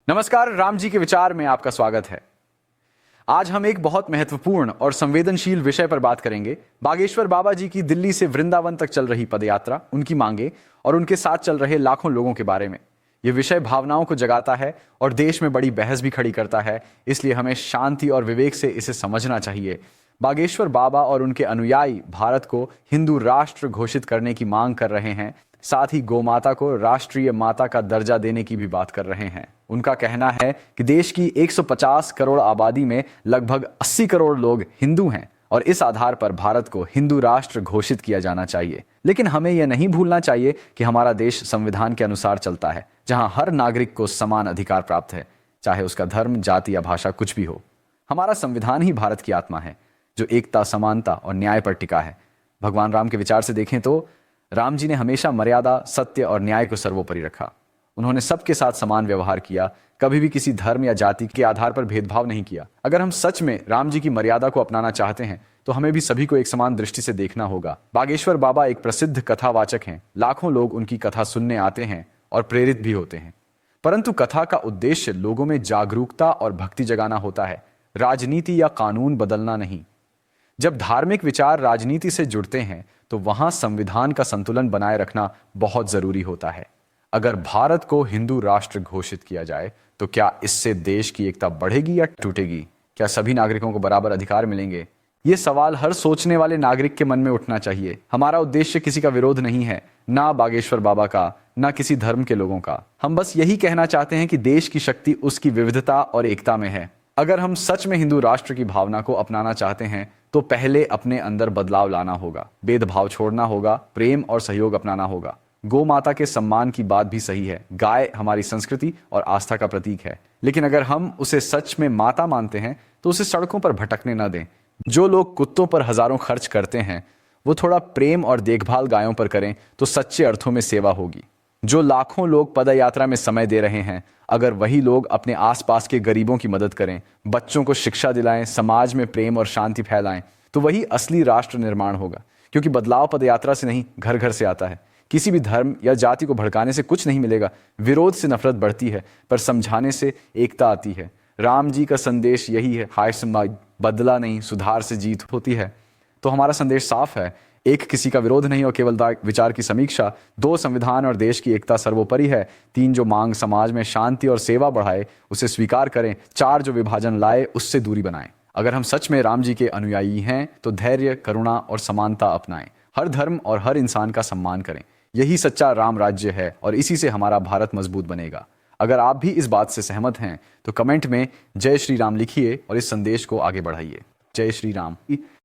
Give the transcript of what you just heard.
नमस्कार, राम जी के विचार में आपका स्वागत है। आज हम एक बहुत महत्वपूर्ण और संवेदनशील विषय पर बात करेंगे। बागेश्वर बाबा जी की दिल्ली से वृंदावन तक चल रही पदयात्रा, उनकी मांगे और उनके साथ चल रहे लाखों लोगों के बारे में। यह विषय भावनाओं को जगाता है और देश में बड़ी बहस भी खड़ी करता है, इसलिए हमें शांति और विवेक से इसे समझना चाहिए। बागेश्वर बाबा और उनके अनुयायी भारत को हिंदू राष्ट्र घोषित करने की मांग कर रहे हैं, साथ ही गोमाता को राष्ट्रीय माता का दर्जा देने की भी बात कर रहे हैं। उनका कहना है कि देश की 150 करोड़ आबादी में लगभग 80 करोड़ लोग हिंदू हैं और इस आधार पर भारत को हिंदू राष्ट्र घोषित किया जाना चाहिए। लेकिन हमें यह नहीं भूलना चाहिए कि हमारा देश संविधान के अनुसार चलता है, जहां हर नागरिक को समान अधिकार प्राप्त है, चाहे उसका धर्म, जाति या भाषा कुछ भी हो। हमारा संविधान ही भारत की आत्मा है, जो एकता, समानता और न्याय पर टिका है। भगवान राम के विचार से देखें तो राम जी ने हमेशा मर्यादा, सत्य और न्याय को सर्वोपरि रखा। उन्होंने सबके साथ समान व्यवहार किया, कभी भी किसी धर्म या जाति के आधार पर भेदभाव नहीं किया। अगर हम सच में राम जी की मर्यादा को अपनाना चाहते हैं तो हमें भी सभी को एक समान दृष्टि से देखना होगा। बागेश्वर बाबा एक प्रसिद्ध कथावाचक हैं। लाखों लोग उनकी कथा सुनने आते हैं और प्रेरित भी होते हैं। परंतु कथा का उद्देश्य लोगों में जागरूकता और भक्ति जगाना होता है, राजनीति या कानून बदलना नहीं। जब धार्मिक विचार राजनीति से जुड़ते हैं तो वहां संविधान का संतुलन बनाए रखना बहुत जरूरी होता है। अगर भारत को हिंदू राष्ट्र घोषित किया जाए तो क्या इससे देश की एकता बढ़ेगी या टूटेगी? क्या सभी नागरिकों को बराबर अधिकार मिलेंगे? ये सवाल हर सोचने वाले नागरिक के मन में उठना चाहिए। हमारा उद्देश्य किसी का विरोध नहीं है, ना बागेश्वर बाबा का, ना किसी धर्म के लोगों का। हम बस यही कहना चाहते हैं कि देश की शक्ति उसकी विविधता और एकता में है। अगर हम सच में हिंदू राष्ट्र की भावना को अपनाना चाहते हैं तो पहले अपने अंदर बदलाव लाना होगा, भेदभाव छोड़ना होगा, प्रेम और सहयोग अपनाना होगा। गौ माता के सम्मान की बात भी सही है। गाय हमारी संस्कृति और आस्था का प्रतीक है, लेकिन अगर हम उसे सच में माता मानते हैं तो उसे सड़कों पर भटकने न दें। जो लोग कुत्तों पर हजारों खर्च करते हैं वो थोड़ा प्रेम और देखभाल गायों पर करें तो सच्चे अर्थों में सेवा होगी। जो लाखों लोग पदयात्रा में समय दे रहे हैं, अगर वही लोग अपने आसपास के गरीबों की मदद करें, बच्चों को शिक्षा दिलाएं, समाज में प्रेम और शांति फैलाएं, तो वही असली राष्ट्र निर्माण होगा। क्योंकि बदलाव पदयात्रा से नहीं, घर घर से आता है। किसी भी धर्म या जाति को भड़काने से कुछ नहीं मिलेगा। विरोध से नफरत बढ़ती है, पर समझाने से एकता आती है। राम जी का संदेश यही है, हाय समाज, बदला नहीं, सुधार से जीत होती है। तो हमारा संदेश साफ है, एक, किसी का विरोध नहीं और केवल विचार की समीक्षा। 2, संविधान और देश की एकता सर्वोपरि है। 3, जो मांग समाज में शांति और सेवा बढ़ाए उसे स्वीकार करें। 4, जो विभाजन लाए उससे दूरी बनाएं। अगर हम सच में राम जी के अनुयायी हैं तो धैर्य, करुणा और समानता अपनाएं। हर धर्म और हर इंसान का सम्मान करें। यही सच्चा राम राज्य है और इसी से हमारा भारत मजबूत बनेगा। अगर आप भी इस बात से सहमत हैं तो कमेंट में जय श्री राम लिखिए और इस संदेश को आगे बढ़ाइए। जय श्री राम।